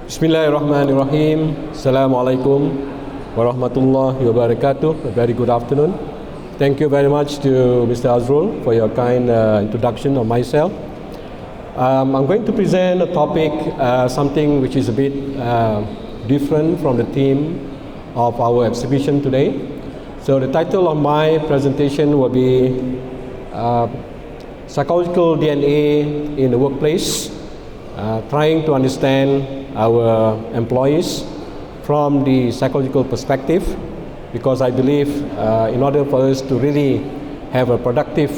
Bismillahirrahmanirrahim. Assalamualaikum warahmatullahi wabarakatuh. A very good afternoon. Thank you very much to Mr. Azrul for your kind introduction of myself. I'm going to present a topic, something which is a bit different from the theme of our exhibition today. So the title of my presentation will be Psychological DNA in the Workplace, trying to understand our employees from the psychological perspective, because I believe in order for us to really have a productive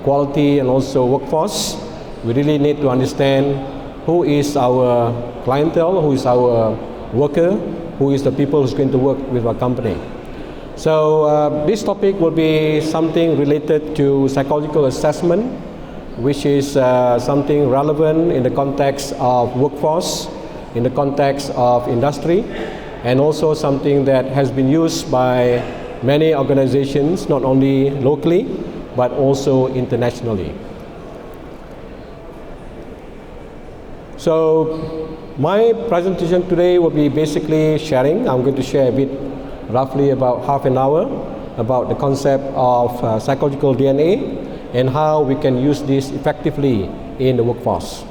quality and also workforce, we really need to understand who is our clientele, who is our worker, who is the people who's going to work with our company. So this topic will be something related to psychological assessment, which is something relevant in the context of workforce, in the context of industry, and also something that has been used by many organizations, not only locally, but also internationally. So my presentation today will be basically sharing. I'm going to share a bit, roughly about half an hour, about the concept of psychological DNA and how we can use this effectively in the workforce.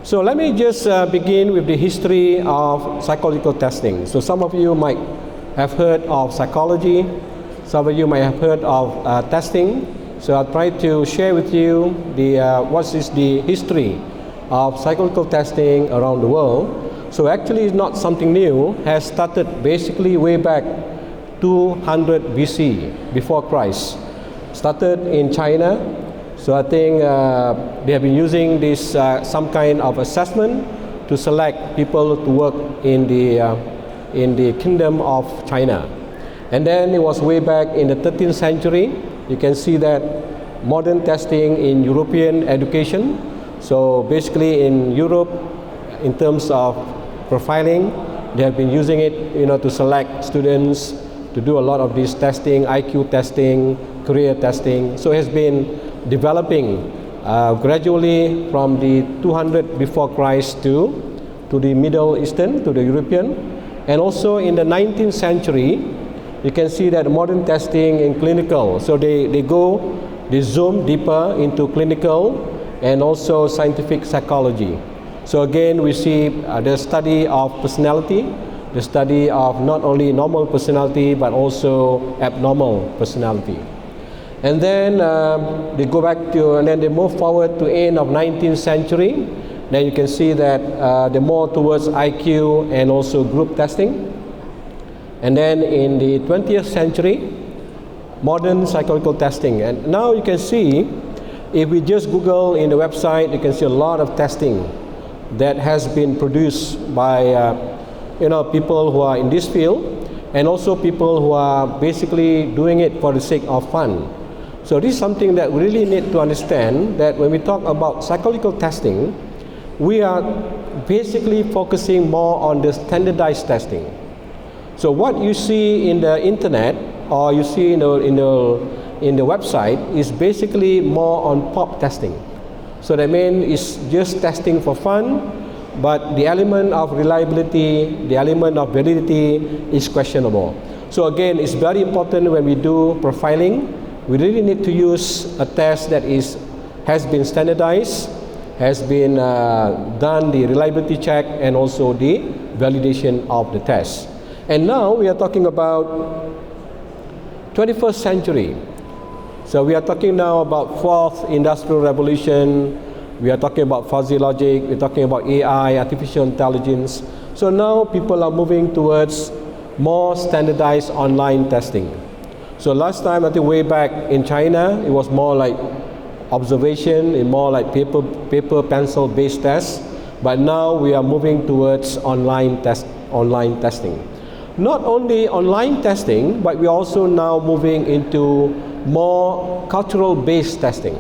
So let me just begin with the history of psychological testing. So some of you might have heard of psychology, some of you might have heard of testing. So I'll try to share with you what is the history of psychological testing around the world. So actually it's not something new, has started basically way back 200 BC, before Christ. Started in China. So I think they have been using this some kind of assessment to select people to work in the kingdom of China. And then it was way back in the 13th century. You can see that modern testing in European education. So basically in Europe, in terms of profiling, they have been using it, to select students, to do a lot of this testing, IQ testing, career testing. So it has been developing gradually from the 200 before Christ to the Middle Eastern, to the European. And also in the 19th century, you can see that modern testing in clinical. So they zoom deeper into clinical and also scientific psychology. So again, we see the study of personality, the study of not only normal personality, but also abnormal personality. And then they go back to, and then they move forward to end of 19th century. Then you can see that they're more towards IQ and also group testing. And then in the 20th century, modern psychological testing. And now you can see, if we just Google in the website, you can see a lot of testing that has been produced by people who are in this field, and also people who are basically doing it for the sake of fun. So this is something that we really need to understand, that when we talk about psychological testing, we are basically focusing more on the standardized testing. So what you see in the internet, or you see in the website, is basically more on pop testing. So that means it's just testing for fun, but the element of reliability, the element of validity is questionable. So again, it's very important when we do profiling, we really need to use a test that has been standardized, has been done the reliability check, and also the validation of the test. And now we are talking about 21st century. So we are talking now about fourth industrial revolution. We are talking about fuzzy logic. We're talking about AI, artificial intelligence. So now people are moving towards more standardized online testing. So last time, I think way back in China, it was more like observation and more like paper pencil based tests. But now we are moving towards online testing. Not only online testing, but we're also now moving into more cultural based testing.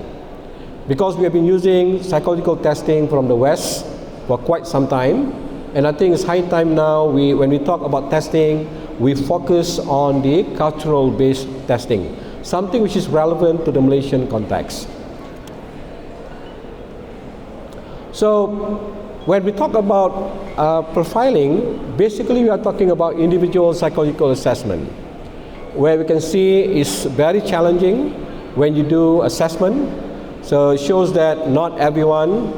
Because we have been using psychological testing from the West for quite some time, and I think it's high time now, when we talk about testing, we focus on the cultural based testing, something which is relevant to the Malaysian context. So when we talk about profiling, basically we are talking about individual psychological assessment, where we can see it's very challenging when you do assessment. So it shows that not everyone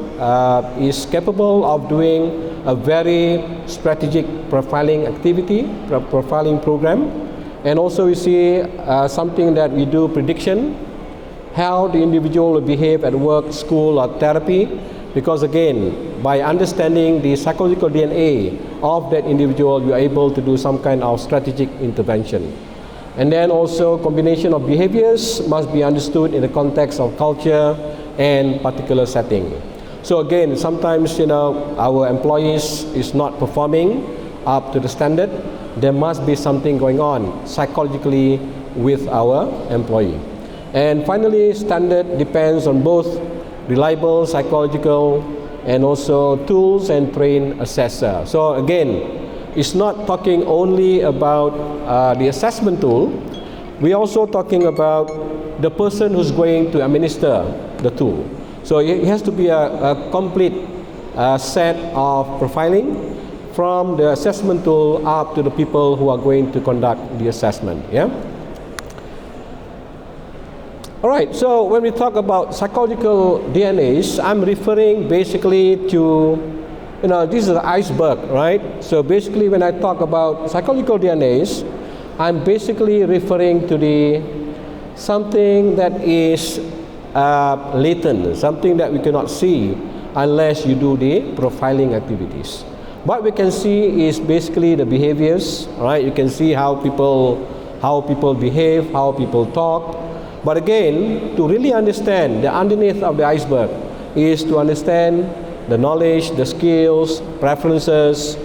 is capable of doing a very strategic profiling activity, profiling program. And also we see something that we do prediction, how the individual will behave at work, school or therapy, because again, by understanding the psychological DNA of that individual, you are able to do some kind of strategic intervention. And then also combination of behaviors must be understood in the context of culture and particular setting. So again, sometimes our employees is not performing up to the standard. There must be something going on psychologically with our employee. And finally, standard depends on both reliable psychological and also tools and trained assessor. So again, it's not talking only about the assessment tool. We're also talking about the person who's going to administer the tool. So it has to be a complete set of profiling from the assessment tool up to the people who are going to conduct the assessment. Yeah. All right. So when we talk about psychological DNAs, I'm referring basically to, this is the iceberg, right? So basically, when I talk about psychological DNAs, I'm basically referring to the something that is latent, something that we cannot see unless you do the profiling activities. What we can see is basically the behaviors, right? You can see how people behave, how people talk. But again, to really understand the underneath of the iceberg is to understand the knowledge, the skills, preferences,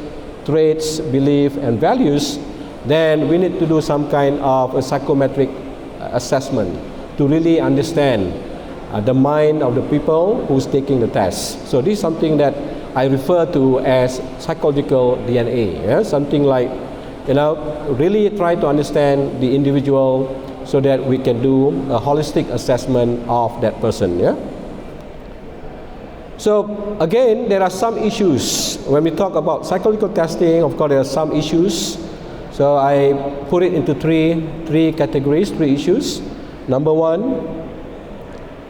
traits, belief, and values. Then we need to do some kind of a psychometric assessment to really understand the mind of the people who's taking the test. So this is something that I refer to as psychological DNA. Yeah? Something like, really try to understand the individual so that we can do a holistic assessment of that person. Yeah. So again, there are some issues when we talk about psychological testing. Of course, there are some issues. So I put it into three categories, three issues. Number one,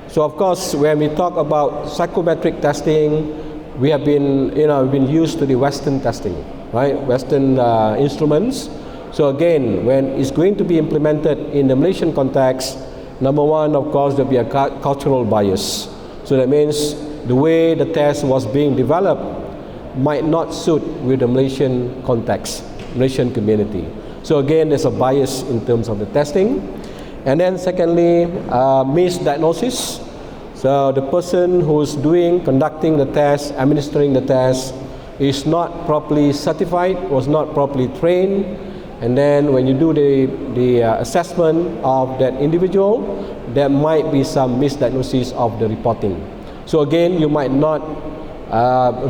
so of course, when we talk about psychometric testing, we have been, been used to the Western testing, right? Western instruments. So again, when it's going to be implemented in the Malaysian context, number one, of course, there'll be a cultural bias. So that means the way the test was being developed might not suit with the Malaysian context, Malaysian community. So again, there's a bias in terms of the testing. And then secondly, misdiagnosis. So the person who's conducting the test, administering the test, is not properly certified, was not properly trained. And then when you do the assessment of that individual, there might be some misdiagnosis of the reporting. So again, you might not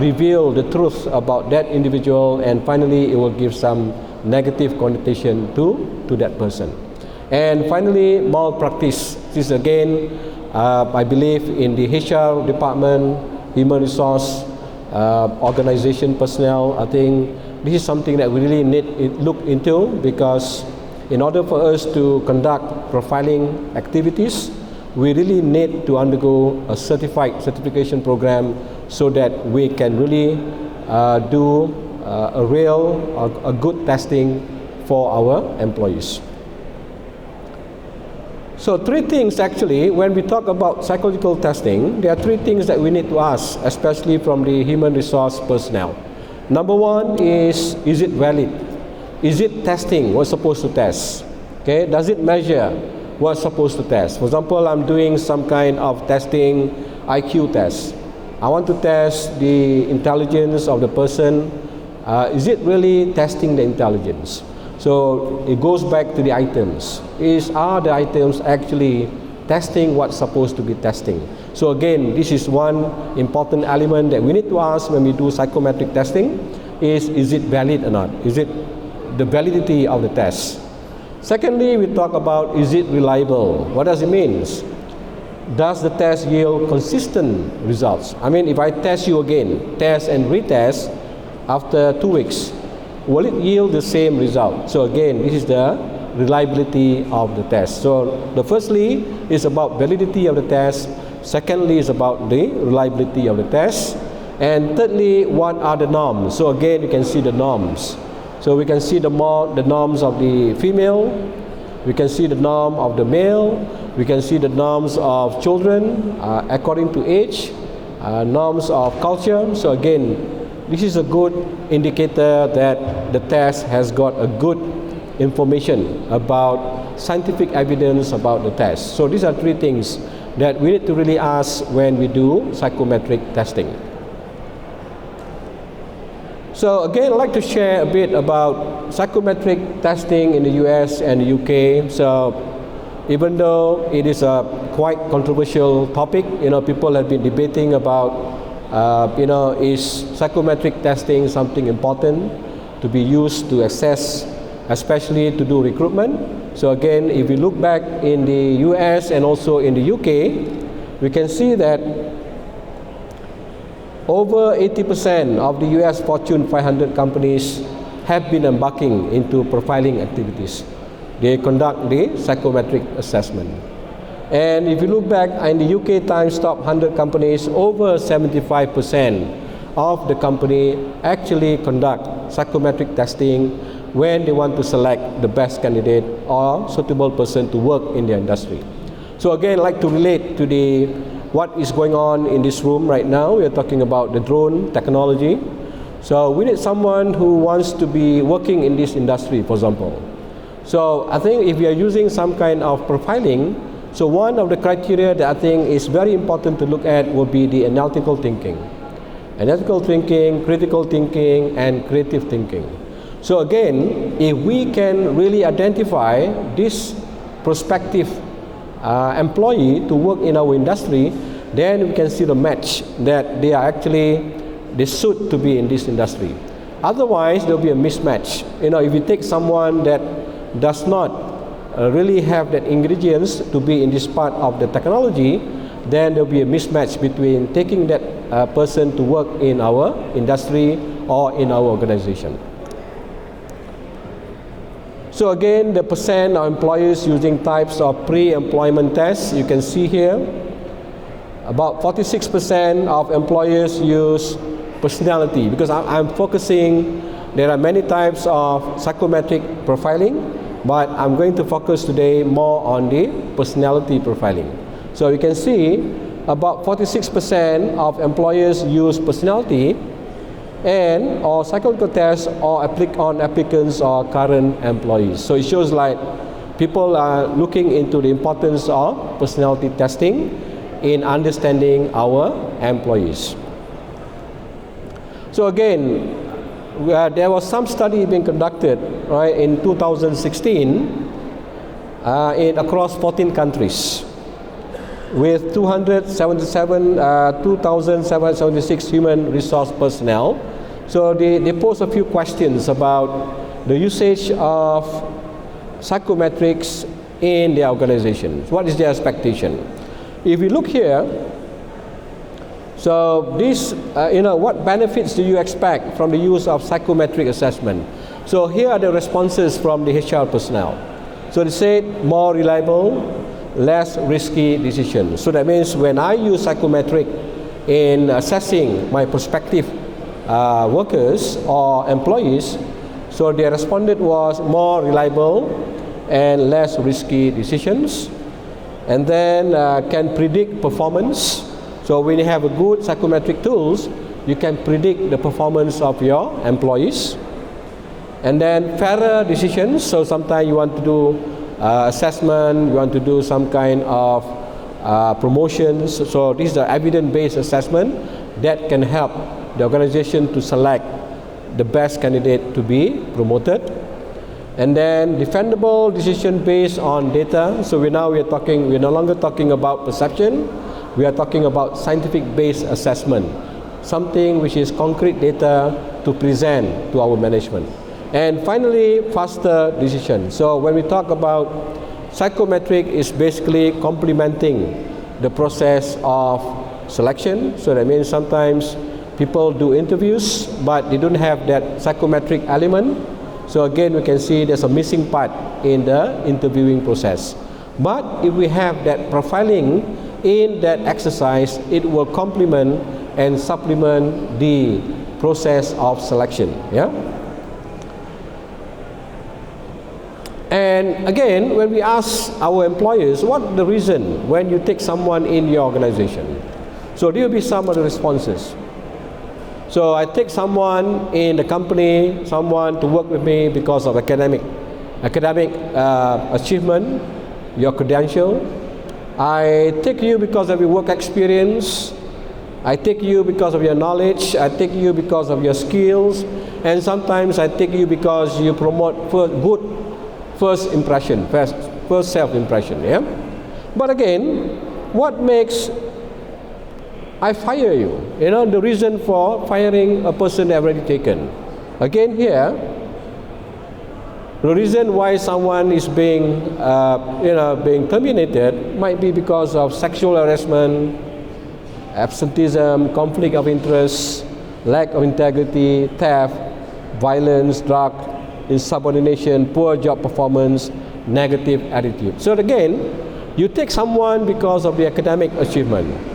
reveal the truth about that individual, and finally it will give some negative connotation to that person. And finally, malpractice. This again, I believe in the HR department, human resource, organization personnel, I think this is something that we really need to look into, because in order for us to conduct profiling activities, we really need to undergo a certification program so that we can really do a good testing for our employees. So three things actually, when we talk about psychological testing, there are three things that we need to ask, especially from the human resource personnel. Number one is it valid? Is it testing what's supposed to test? Okay, does it measure what's supposed to test? For example, I'm doing some kind of testing, IQ test. I want to test the intelligence of the person. Is it really testing the intelligence? So it goes back to the items. Are the items actually testing what's supposed to be testing? So again, this is one important element that we need to ask when we do psychometric testing, is it valid or not? Is it the validity of the test? Secondly, we talk about, is it reliable? What does it mean? does the test yield consistent results? I mean, if I test you again, test and retest after 2 weeks, will it yield the same result? So again, this is the reliability of the test. So the firstly is about validity of the test. Secondly is about the reliability of the test. And thirdly, what are the norms? So again, you can see the norms. So we can see the norms of the female, we can see the norm of the male, we can see the norms of children according to age, norms of culture. So again, this is a good indicator that the test has got a good information about scientific evidence about the test. So these are three things that we need to really ask when we do psychometric testing. So again, I'd like to share a bit about psychometric testing in the US and the UK. So even though it is a quite controversial topic, people have been debating about is psychometric testing something important to be used to assess, especially to do recruitment. So again, if we look back in the US and also in the UK, we can see that over 80% of the US Fortune 500 companies have been embarking into profiling activities. They conduct the psychometric assessment. And if you look back in the UK Times Top 100 companies, over 75% of the company actually conduct psychometric testing when they want to select the best candidate or suitable person to work in their industry. So again, I'd like to relate to what is going on in this room right now. We are talking about the drone technology. So we need someone who wants to be working in this industry, for example. So I think if we are using some kind of profiling, so one of the criteria that I think is very important to look at will be the analytical thinking. Analytical thinking, critical thinking, and creative thinking. So again, if we can really identify this prospective employee to work in our industry, then we can see the match that they suit to be in this industry. Otherwise, there will be a mismatch. If you take someone that does not really have that ingredients to be in this part of the technology, then there will be a mismatch between taking that person to work in our industry or in our organization. So again, the percent of employers using types of pre-employment tests, you can see here, about 46% of employers use personality, because I'm focusing, there are many types of psychometric profiling, but I'm going to focus today more on the personality profiling. So you can see about 46% of employers use personality and or psychological tests or on applicants or current employees. So it shows like people are looking into the importance of personality testing in understanding our employees. So again, there was some study being conducted in 2016 across 14 countries with 2,776 human resource personnel. So they pose a few questions about the usage of psychometrics in their organization. What is their expectation? If we look here, so this, what benefits do you expect from the use of psychometric assessment? So here are the responses from the HR personnel. So they said more reliable, less risky decisions. So that means when I use psychometric in assessing my prospective workers or employees, so their responded was more reliable and less risky decisions, and then can predict performance. So when you have a good psychometric tools, you can predict the performance of your employees. And then fairer decisions, so sometimes you want to do assessment, you want to do some kind of promotions. So this is the evidence-based assessment that can help the organization to select the best candidate to be promoted. And then defendable decision based on data. So we're no longer talking about perception. We are talking about scientific-based assessment, something which is concrete data to present to our management. And finally, faster decision. So when we talk about psychometric, is basically complementing the process of selection. So that means sometimes people do interviews, but they don't have that psychometric element. So again, we can see there's a missing part in the interviewing process. But if we have that profiling in that exercise, it will complement and supplement the process of selection. Yeah. And again, when we ask our employers, what the reason when you take someone in your organization? So there will be some of the responses. So I take someone in the company, someone to work with me because of academic achievement, your credential. I take you because of your work experience. I take you because of your knowledge. I take you because of your skills. And sometimes I take you because you promote good first impression, first self-impression. Yeah. But again, what makes I fire you? You know, the reason for firing a person already taken. Again here, the reason why someone is being terminated might be because of sexual harassment, absenteeism, conflict of interest, lack of integrity, theft, violence, drug, insubordination, poor job performance, negative attitude. So again, you take someone because of the academic achievement.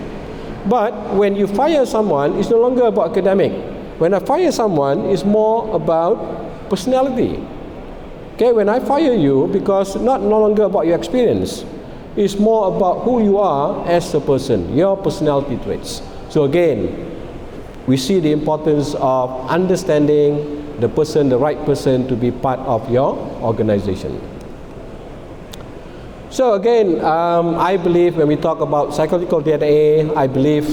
But when you fire someone, it's no longer about academic. When I fire someone, it's more about personality. Okay, when I fire you, because no longer about your experience, it's more about who you are as a person, your personality traits. So again, we see the importance of understanding the person, the right person to be part of your organization. So again, I believe when we talk about psychological data, I believe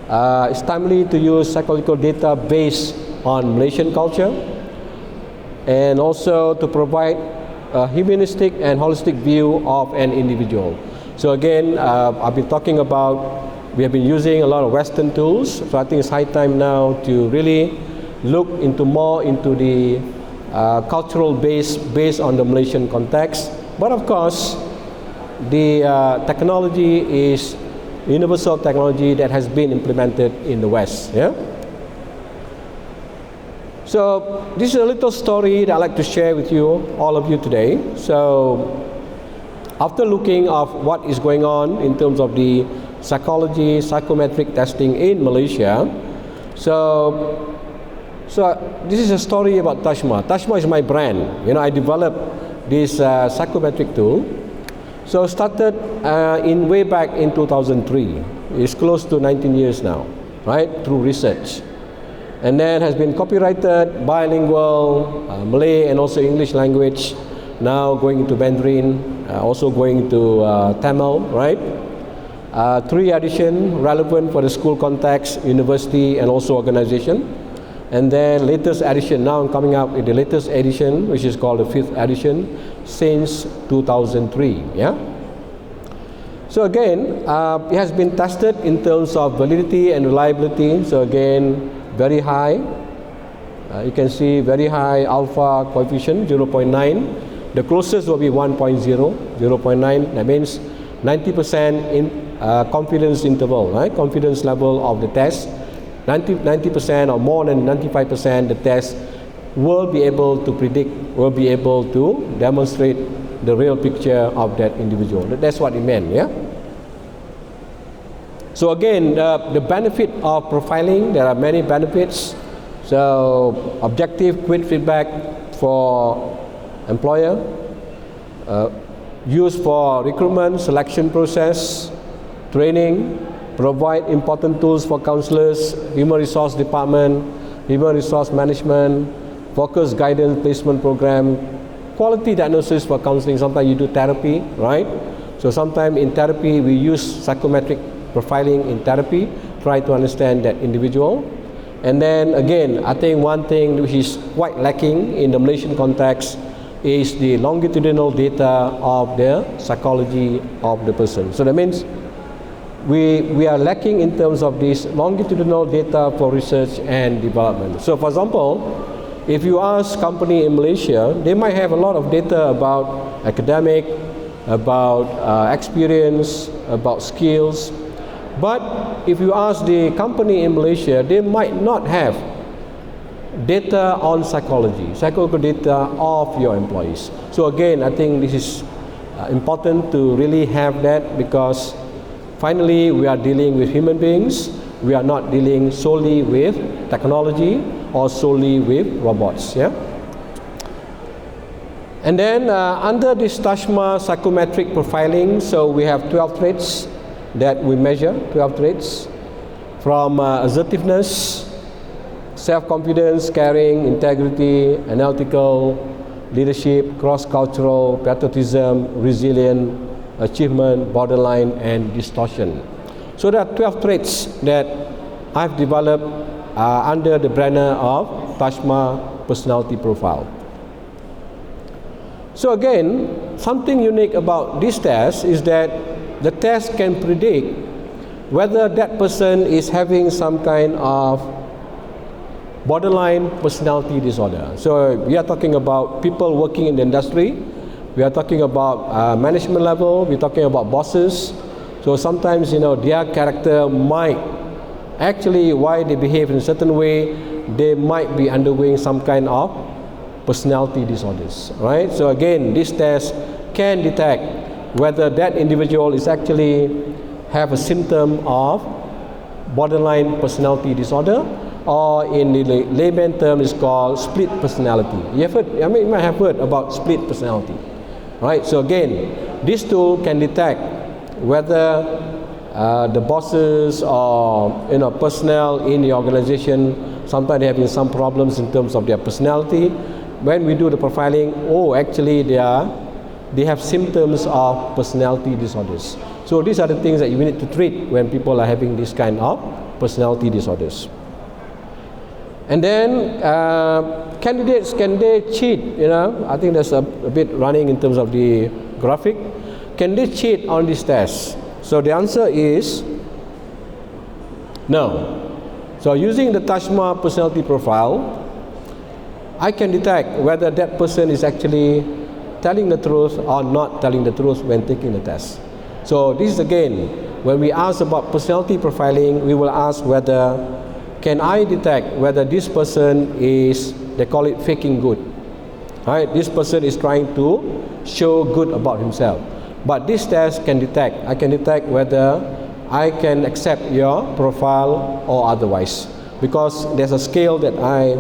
it's timely to use psychological data based on Malaysian culture, and also to provide a humanistic and holistic view of an individual. So again, I've been talking about, we have been using a lot of Western tools, so I think it's high time now to really look more into the cultural base based on the Malaysian context. But of course, the technology is universal technology that has been implemented in the West. Yeah. So this is a little story that I'd like to share with you, all of you today. So after looking at what is going on in terms of the psychology, psychometric testing in Malaysia, so this is a story about TAJMA. TAJMA is my brand. You know, I developed this psychometric tool. So started way back in 2003. It's close to 19 years now, right? Through research. And then has been copyrighted, bilingual, Malay and also English language. Now going into Mandarin, also going to Tamil, right? 3 edition, relevant for the school context, university and also organization. And then latest edition, now I'm coming up with the latest edition, which is called the 5th edition, since 2003. Yeah. So again, it has been tested in terms of validity and reliability. So again, very high. You can see very high alpha coefficient, 0.9. The closest will be 1.0, 0.9. That means 90% in confidence interval, right? Confidence level of the test. 90% or more than 95%, the test will be able to predict, will be able to demonstrate the real picture of that individual. That's what it meant, yeah? So again, the benefit of profiling, there are many benefits. So objective, quick feedback for employer, used for recruitment, selection process, training, provide important tools for counselors, human resource department, human resource management, focus guidance placement program, quality diagnosis for counseling. Sometimes you do therapy, right? So sometimes in therapy we use psychometric profiling in therapy, try to understand that individual. And then again, I think one thing which is quite lacking in the Malaysian context is the longitudinal data of the psychology of the person. So that means we are lacking in terms of this longitudinal data for research and development. So for example, if you ask company in Malaysia, they might have a lot of data about academic, about experience, about skills. But if you ask the company in Malaysia, they might not have data on psychological data of your employees. So again, I think this is important to really have that, because finally we are dealing with human beings. We are not dealing solely with technology or solely with robots. Yeah. And then under this TAJMA psychometric profiling, so we have 12 traits that we measure, 12 traits, from assertiveness, self-confidence, caring, integrity, analytical, leadership, cross-cultural, patriotism, resilient, achievement, borderline, and distortion. So there are 12 traits that I've developed under the banner of TAJMA personality profile. So again, something unique about this test is that the test can predict whether that person is having some kind of borderline personality disorder. So we are talking about people working in the industry, we are talking about management level, we're talking about bosses. So sometimes, you know, their character might actually, why they behave in a certain way, they might be undergoing some kind of personality disorders, right? So again, this test can detect whether that individual is actually have a symptom of borderline personality disorder, or in the layman term is called split personality. You have heard, you might have heard about split personality, right? So again, this tool can detect whether the bosses or personnel in the organization, sometimes they're having some problems in terms of their personality. When we do the profiling, actually they have symptoms of personality disorders. So these are the things that you need to treat when people are having this kind of personality disorders. And then candidates, can they cheat? I think there's a bit running in terms of the graphic. Can they cheat on this test? So the answer is no. So using the TAJMA personality profile, I can detect whether that person is actually telling the truth or not telling the truth when taking the test. So this is again, when we ask about personality profiling, we will ask whether can I detect whether this person is, they call it faking good. Right? This person is trying to show good about himself. But this test can detect, I can detect whether I can accept your profile or otherwise. Because there's a scale that I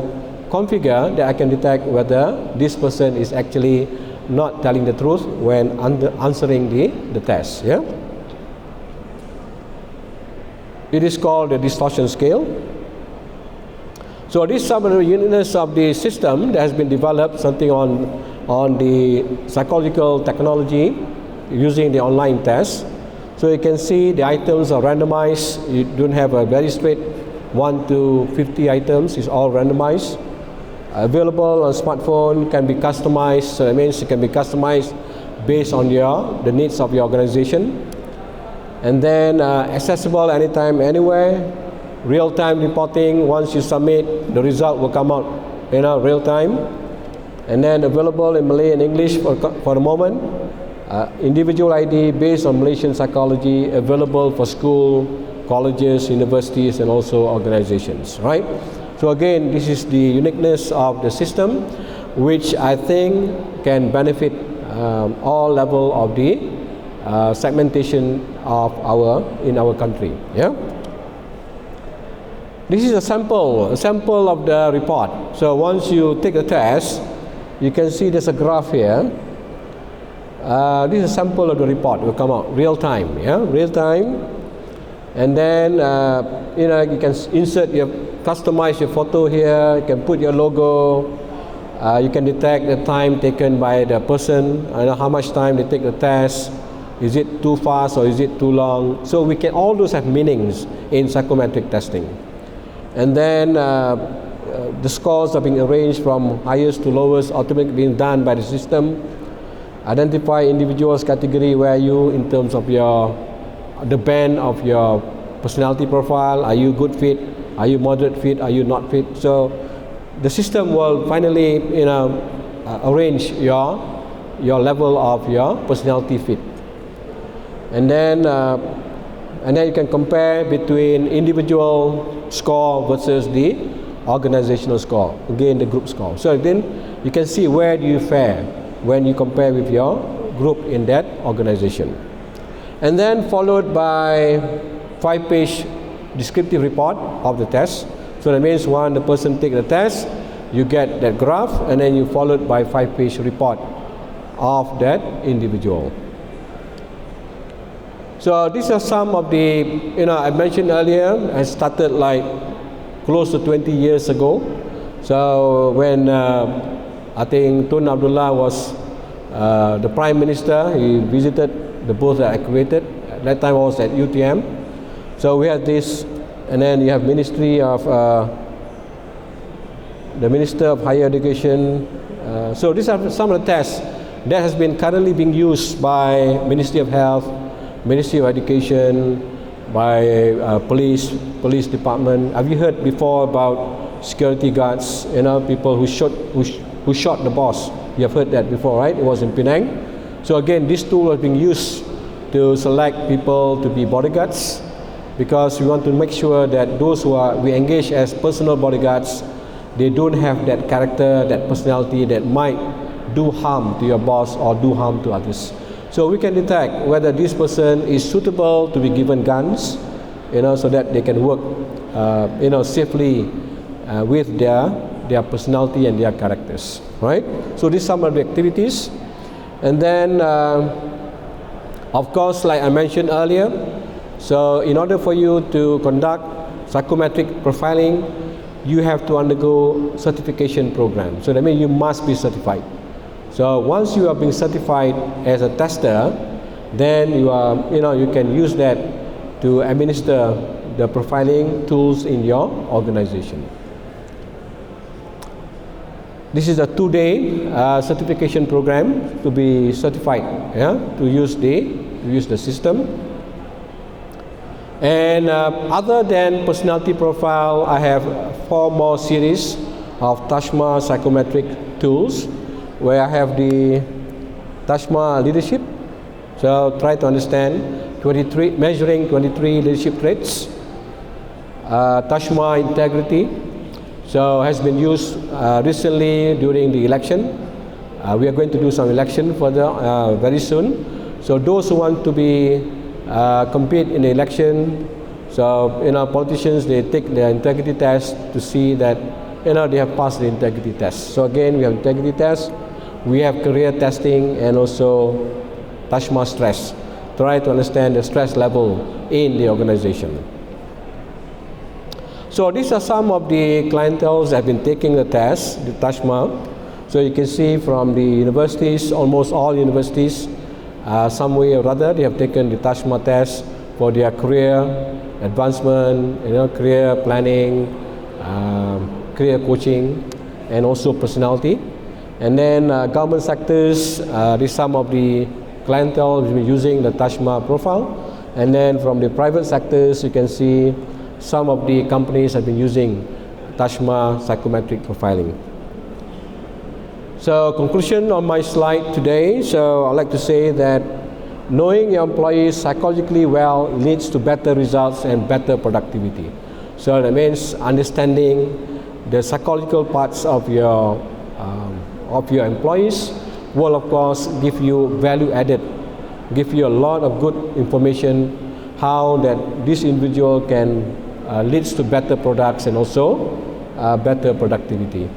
configure that I can detect whether this person is actually not telling the truth when answering the test. Yeah? It is called the distortion scale. So this is some of the uniqueness of the system that has been developed, something on the psychological technology using the online test. So you can see the items are randomized. You don't have a very straight 1 to 50 items. It's all randomized. Available on smartphone, can be customized. So that means it can be customized based on the needs of your organization. And then accessible anytime, anywhere. Real-time reporting. Once you submit, the result will come out real time. And then available in Malay and English for the moment. Individual ID based on Malaysian psychology, available for school, colleges, universities, and also organizations, right? So again, this is the uniqueness of the system, which I think can benefit all level of the segmentation of in our country. Yeah. This is a sample of the report. So once you take the test, you can see there's a graph here. This is a sample of the report. Will come out real time. Yeah, real time. And then you can insert customize your photo here. You can put your logo. You can detect the time taken by the person. How much time they take the test. Is it too fast or is it too long? So we can, all those have meanings in psychometric testing. And then the scores are being arranged from highest to lowest, automatically being done by the system. Identify individuals category where you in terms of the band of your personality profile. Are you good fit? Are you moderate fit? Are you not fit? So the system will finally arrange your level of your personality fit. and then you can compare between individual score versus the organizational score, again the group score. So then you can see where do you fare when you compare with your group in that organization. And then followed by 5-page descriptive report of the test. So that means when the person take the test, you get that graph, and then you followed by 5-page report of that individual. So these are some of the, I mentioned earlier, I started like close to 20 years ago. So when I think Tun Abdullah was the Prime Minister, he visited the booth that I created. At that time I was at UTM. So we had this, and then you have Ministry of, the Minister of Higher Education. So these are some of the tests that has been currently being used by Ministry of Health, Ministry of Education, by police department. Have you heard before about security guards, people who shot the boss? You have heard that before, right? It was in Penang. So again, this tool was being used to select people to be bodyguards, because we want to make sure that those we engage as personal bodyguards, they don't have that character, that personality that might do harm to your boss or do harm to others. So we can detect whether this person is suitable to be given guns, so that they can work, safely with their personality and their characters, right? So these are some of the activities. And then, of course, like I mentioned earlier, so in order for you to conduct psychometric profiling, you have to undergo certification program. So that means you must be certified. So once you are being certified as a tester, then you can use that to administer the profiling tools in your organization. This is a 2-day certification program to be certified, to use the system. And other than personality profile, I have 4 more series of TAJMA psychometric tools, where I have the TAJMA leadership. So try to understand measuring 23 leadership traits. TAJMA integrity, so has been used recently during the election. We are going to do some election further very soon. So those who want to be compete in the election, so politicians, they take the integrity test to see that they have passed the integrity test. So again, we have integrity test, we have career testing, and also TAJMA stress. Try to understand the stress level in the organization. So these are some of the clienteles that have been taking the test, the TAJMA. So you can see from the universities, almost all universities, some way or other, they have taken the TAJMA test for their career advancement, career planning, career coaching, and also personality. And then government sectors, these some of the clientele who have been using the TAJMA profile. And then from the private sectors, you can see some of the companies have been using TAJMA psychometric profiling. So conclusion on my slide today, so I'd like to say that knowing your employees psychologically well leads to better results and better productivity. So that means understanding the psychological parts of your employees will of course give you value added, give you a lot of good information how that this individual can leads to better products and also better productivity.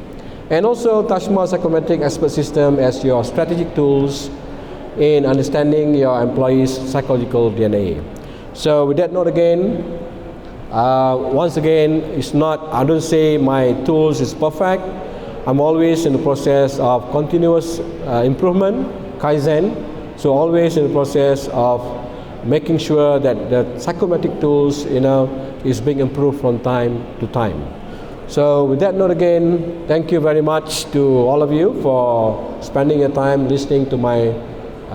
And also TAJMA Psychometric Expert System as your strategic tools in understanding your employees' psychological DNA. So with that note again, once again, it's not, I don't say my tools is perfect. I'm always in the process of continuous improvement, Kaizen. So always in the process of making sure that the psychometric tools, is being improved from time to time. So with that note again, thank you very much to all of you for spending your time listening to my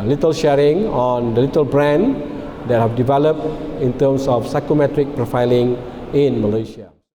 little sharing on the little brand that I've developed in terms of psychometric profiling in Malaysia.